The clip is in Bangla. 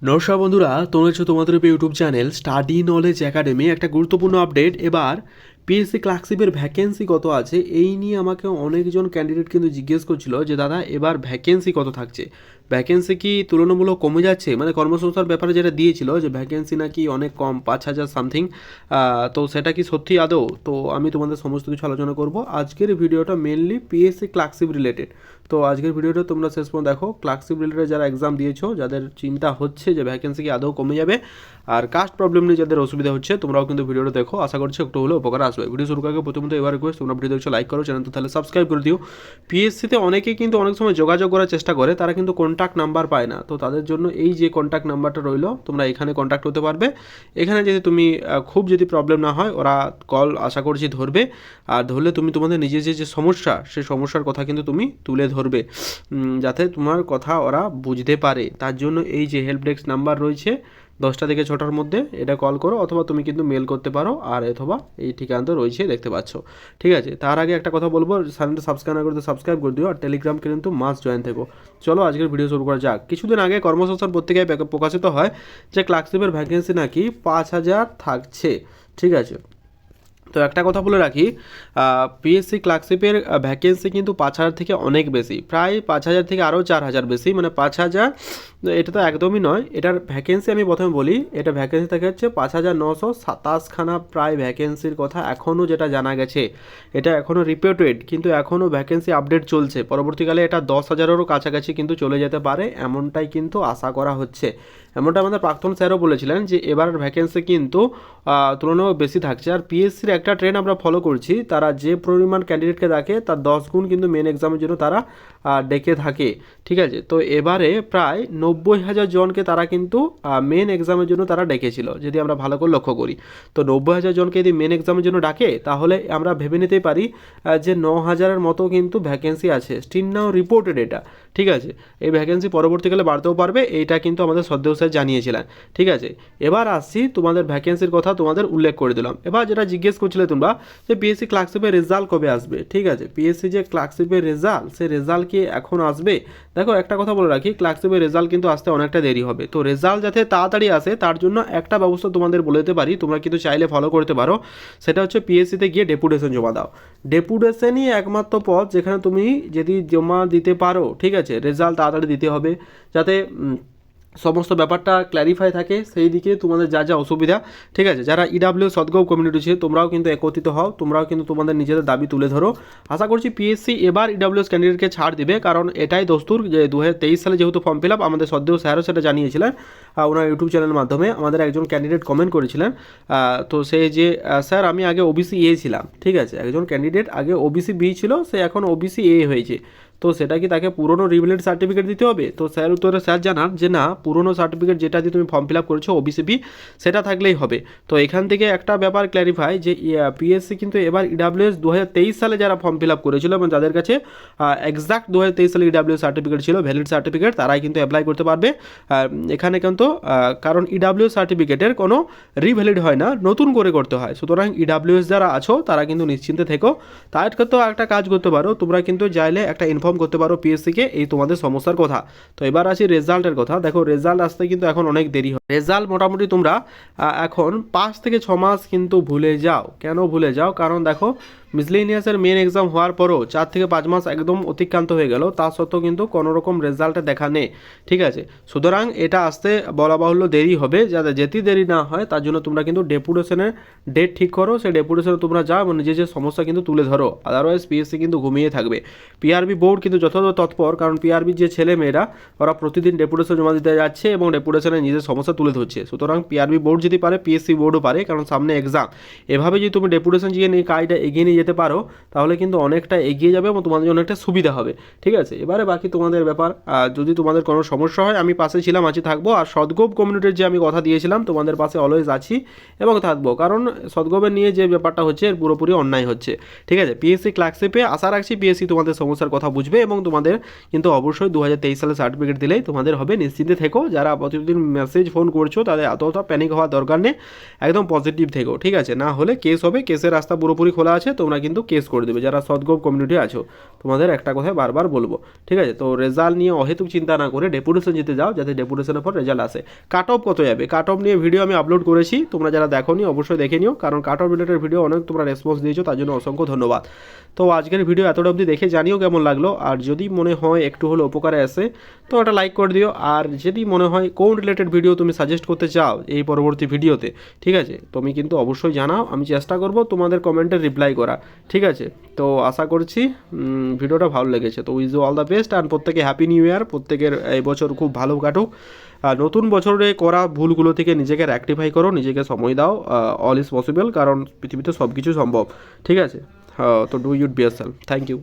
নমস্কার বন্ধুরা, তোমরা হচ্ছে তোমাদের YouTube channel study knowledge academy. একটা গুরুত্বপূর্ণ আপডেট, এবার পিএসসি ক্লার্কশিপের ভ্যাকেন্সি কত আছে এই নিয়ে আমাকে অনেকজন ক্যান্ডিডেট কিন্তু জিজ্ঞেস করছিল যে দাদা এবার ভ্যাকেন্সি কত থাকছে, ভ্যাকেন্সি কি তুলনামূলক কমে যাচ্ছে, মানে কর্মসংস্থার ব্যাপারে যেটা দিয়েছিল যে ভ্যাকেন্সি নাকি অনেক কম, 5,000 সামথিং। তো সেটা কি সত্যি আদৌ? তো আমি তোমাদের সমস্ত কিছু আলোচনা করব আজকের ভিডিওটা, মেনলি পিএসসি ক্লার্কশিপ রিলেটেড। তো আজকের ভিডিওটা তোমরা শেষ পর্যন্ত দেখো। ক্লার্কশিপ রিলেটেড যারা এক্সাম দিয়েছো, যাদের চিন্তা হচ্ছে যে ভ্যাকেন্সি কি আদৌ কমে যাবে, আর কাস্ট প্রবলেম নিয়ে যাদের অসুবিধা হচ্ছে, তোমরাও কিন্তু ভিডিওটা দেখো, আশা করছি একটু হলেও উপকার আসবে। ভিডিও শুরু করার আগে প্রথমত এবার রিকোয়েস্ট, তোমরা ভিডিও দেখছো লাইক করো, চ্যানেল তো তাহলে সাবস্ক্রাইব করে দিও। পিএসসিতে অনেকেই কিন্তু অনেক সময় যোগাযোগ করার চেষ্টা করে, তারা কিন্তু কন্ট্যাক্ট নাম্বার পায় না। তো তাদের জন্য এই যে কন্ট্যাক্ট নাম্বারটা রইলো, তোমরা এখানে কন্ট্যাক্ট হতে পারবে। এখানে যদি তুমি খুব যদি প্রবলেম না হয়, ওরা কল আশা করছি ধরবে, আর ধরলে তুমি তোমাদের নিজের যে সমস্যা, সেই সমস্যার কথা কিন্তু তুমি তুলে ধরবে, যাতে তোমার কথা ওরা বুঝতে পারে। তার জন্য এই যে হেল্প ডেস্ক নাম্বার রয়েছে 10টা থেকে 6টার মধ্যে, এটা কল করো, অথবা তুমি কিন্তু মেল করতে পারো, আর অথবা এই ঠিকানা রয়েছে দেখতে পাচ্ছ। ঠিক আছে, তার আগে একটা কথা বলবো, চ্যানেলটা সাবস্ক্রাইব না করতে সাবস্ক্রাইব করে দিও, আর টেলিগ্রাম কিন্তু মাস্ট জয়েন থেকো। চলো আজকের ভিডিও শুরু করা যাক। কিছুদিন আগে কর্মসংস্থান পত্রিকায় প্রকাশিত হয় যে ক্লার্কশিপের ভ্যাকেন্সি নাকি 5,000 থাকছে। ঠিক আছে, তো একটা কথা বলে রাখি, পিএসসি ক্লার্কশিপের ভ্যাকেন্সি কিন্তু 5,000 থেকে অনেক বেশি, প্রায় 5,000 থেকে আরও 4,000 বেশি, মানে 5,000। এটা তো একদমই নয়, এটার ভ্যাকেন্সি আমি প্রথমে বলি, এটা ভ্যাকেন্সি থাকে হচ্ছে 5,927খানা প্রায় ভ্যাকেন্সির কথা এখনও যেটা জানা গেছে। এটা এখনও রিপিটেড, কিন্তু এখনও ভ্যাকেন্সি আপডেট চলছে। পরবর্তীকালে এটা 10,000-এরও কাছাকাছি কিন্তু চলে যেতে পারে, এমনটাই কিন্তু আশা করা হচ্ছে। এমনটা আমাদের প্রাক্তন স্যারও বলেছিলেন যে এবার ভ্যাকেন্সি কিন্তু তুলনামূলক বেশি থাকছে। আর পিএসসির একটা ট্রেন্ড আমরা ফলো করছি, তারা যে পরিমাণ ক্যান্ডিডেটকে ডাকে তার 10 গুণ কিন্তু মেন এক্সামের জন্য তারা ডেকে থাকে। ঠিক আছে, তো এবারে প্রায় 90,000 জনকে তারা কিন্তু মেন এক্সামের জন্য তারা ডেকেছিল, যদি আমরা ভালো করে লক্ষ্য করি। তো 90,000 জনকে যদি মেন এক্সামের জন্য ডাকে, তাহলে আমরা ভেবে নিতেই পারি যে 9,000-এর মতো কিন্তু ভ্যাকেন্সি আছে, স্টিল নাও রিপোর্টেড এটা। ঠিক আছে, এই ভ্যাকেন্সি পরবর্তীকালে বাড়তেও পারবে, এইটা কিন্তু আমাদের শ্রদ্ধেয় স্যার জানিয়েছিলেন। ঠিক আছে, এবার আসছি তোমাদের ভ্যাকেন্সির কথা তোমাদের উল্লেখ করে দিলাম। এবার যেটা জিজ্ঞেস করছিলে তোমরা যে পিএসসি ক্লার্কশিপের রেজাল্ট কবে আসবে। ঠিক আছে, পিএসসি যে ক্লার্কশিপের রেজাল্ট, সেই রেজাল্ট কি এখন আসবে? দেখো একটা কথা বলে রাখি, ক্লার্কশিপের রেজাল্ট কিন্তু আসতে অনেকটা দেরি হবে। তো রেজাল্ট যাতে তাড়াতাড়ি আসে, তার জন্য একটা ব্যবস্থা তোমাদের বলে দিতে পারি, তোমরা কিন্তু চাইলে ফলো করতে পারো। সেটা হচ্ছে পিএসসিতে গিয়ে ডেপুটেশন জমা দাও। ডেপুটেশনই একমাত্র পথ যেখানে তুমি যদি জমা দিতে পারো, ঠিক আছে, রেজাল্ট তাড়াতাড়ি দিতে হবে, যাতে সমস্ত ব্যাপারটা ক্ল্যারিফাই থাকে সেই দিকে তোমাদের যা যা অসুবিধা। ঠিক আছে, যারা ইডাব্লিউ সদগৌ কমিউনিটি ছিল, তোমরাও কিন্তু একত্রিত হও, তোমরাও কিন্তু তোমাদের নিজেদের দাবি তুলে ধরো। আশা করছি পিএসসি এবার ইডাব্লিউএস ক্যান্ডিডেটকে ছাড় দিবে, কারণ এটাই দস্তুর যে 2023 সালে যেহেতু ফর্ম ফিল আপ, আমাদের সদ্দেও স্যারও সেটা জানিয়েছিলেন ওনার ইউটিউব চ্যানেলের মাধ্যমে। আমাদের একজন ক্যান্ডিডেট কমেন্ট করেছিলেন, তো সে যে স্যার আমি আগে ওবিসি এ ছিলাম। ঠিক আছে, একজন ক্যান্ডিডেট আগে ওবিসি বি ছিল, সে এখন ওবিসি এ হয়েছে, তো সেটা কি তাকে পুরনো রিভ্যালিড সার্টিফিকেট দিতে হবে? তো স্যার উত্তরে স্যার জানান যে না, পুরনো সার্টিফিকেট যেটা দিয়ে তুমি ফর্ম ফিল আপ করেছো ওবিসিবি, সেটা থাকলেই হবে। তো এখান থেকে একটা ব্যাপার ক্ল্যারিফাই যে পিএসসি কিন্তু এবার ইডাব্লিউএস 2023 সালে যারা ফর্ম ফিল আপ করেছিল এবং যাদের কাছে এক্সাক্ট 2023 সালে ইডাব্লিউএস সার্টিফিকেট ছিল, ভ্যালিড সার্টিফিকেট, তারাই কিন্তু অ্যাপ্লাই করতে পারবে। এখানে কিন্তু কারণ ইডাব্লিউএস সার্টিফিকেটের কোনো রিভ্যালিড হয় না, নতুন করে করতে হয়। সুতরাং ইডাব্লিউএস যারা আছো তারা কিন্তু নিশ্চিন্তে থেকো। তার ক্ষেত্রেও একটা কাজ করতে পারো, তোমরা কিন্তু চাইলে একটা ইনফর্ম করতে পারো পিএসসিকে এই তোমাদের সমস্যার কথা। তো এবার আসি রেজাল্টের কথা। দেখো রেজাল্ট আসতে কিন্তু এখন অনেক দেরি হয়। রেজাল্ট মোটামুটি তোমরা এখন 5 থেকে 6 মাস কিন্তু ভুলে যাও। কেন ভুলে যাও? কারণ দেখো মিসলেনিয়াসের মেন এক্সাম হওয়ার পরও 4 থেকে 5 মাস একদম অতিক্রান্ত হয়ে গেল, তা সত্ত্বেও কিন্তু কোনো রকম রেজাল্টে দেখা নেই। ঠিক আছে, সুতরাং এটা আসতে বলা বাহুল্য দেরি হবে, যাতে যেতে দেরি না হয় তার জন্য তোমরা কিন্তু ডেপুটেশনের ডেট ঠিক করো, সেই ডেপুটেশনে তোমরা যাও এবং নিজের যে সমস্যা কিন্তু তুলে ধরো। আদারওয়াইজ পিএসসি কিন্তু ঘুমিয়ে থাকবে। পিআরবি বোর্ড কিন্তু যথাযথ তৎপর, কারণ পিআরবির যে ছেলে মেয়েরা ওরা প্রতিদিন ডেপুটেশন জমা দিতে যাচ্ছে এবং ডেপুটেশনে নিজের সমস্যা তুলে ধরছে। সুতরাং পিআরবি বোর্ড যদি পারে, পিএসসি বোর্ডও পারে, কারণ সামনে এক্সাম। এভাবে যদি তুমি ডেপুটেশন গিয়ে নিয়ে কাজটা এগিয়ে নিয়ে যেতে পারো, তাহলে কিন্তু অনেকটা এগিয়ে যাবে এবং তোমাদের জন্য একটা সুবিধা হবে। ঠিক আছে, এবারে বাকি তোমাদের ব্যাপার। যদি তোমাদের কোনো সমস্যা হয়, আমি পাশে ছিলাম, আছি, থাকবো। আর সদগোপ কমিউনিটির যে আমি কথা দিয়েছিলাম, তোমাদের পাশে অলওয়েজ আছি এবং থাকবো, কারণ সদগোপের নিয়ে যে ব্যাপারটা হচ্ছে এর পুরোপুরি অন্যায় হচ্ছে। ঠিক আছে, পিএসসি ক্লার্কশিপে আশা রাখছি পিএসসি তোমাদের সমস্যার কথা বুঝবে এবং তোমাদের কিন্তু অবশ্যই 2023 সালে সার্টিফিকেট দিলেই তোমাদের হবে। নিশ্চিন্তে থেকো, যারা প্রতিদিন মেসেজ ফোন করছো তাদের অতটা প্যানিক হওয়ার দরকার নেই, একদম পজিটিভ থেকো। ঠিক আছে, না হলে কেস হবে, কেসের রাস্তা পুরোপুরি খোলা আছে, তোমরা থানা কিন্তু কেস করে দেবে। যারা সদগোপ কমিউনিটি আছো তোমাদের একটা কথাই বারবার বলবো, ঠিক আছে? তো রেজাল্ট নিয়ে অহেতুক চিন্তা না করে ডেপুটেশন যেতে যাও, যাতে ডেপুটেশনের পর রেজাল্ট আসে। কাট অফ কত যাবে, কাট অফ নিয়ে ভিডিও আমি আপলোড করেছি, তোমরা যারা দেখোনি অবশ্যই দেখে নিও, কারণ কাট অফ রিলেটেড ভিডিও অনেক তোমরা রেসপন্স দিয়েছো, তার জন্য অসংখ্য ধন্যবাদ। তো আজকের ভিডিও এতটা অবধি দেখে জানিও কেমন লাগলো, আর যদি মনে হয় একটু হলে উপকারে আসে তো একটা লাইক করে দিও। আর যদি মনে হয় কোন রিলেটেড ভিডিও তুমি সাজেস্ট করতে চাও এই পরবর্তী ভিডিওতে, ঠিক আছে, তুমি কিন্তু অবশ্যই জানাও, আমি চেষ্টা করব তোমাদের কমেন্টের রিপ্লাই করা, ঠিক আছে? তো আশা করছি ভিডিওটা ভালো লেগেছে। তো wish all the best, and প্রত্যেকে হ্যাপি নিউ ইয়ার, প্রত্যেকের এই বছর খুব ভালো কাটুক। আর নতুন বছরে করা ভুলগুলো থেকে নিজেকে রেকটিফাই করো, নিজেকে সময় দাও, অল ইজ পসিবল, কারণ পৃথিবীতে সব কিছু সম্ভব, ঠিক আছে? তো do your best self. Thank you.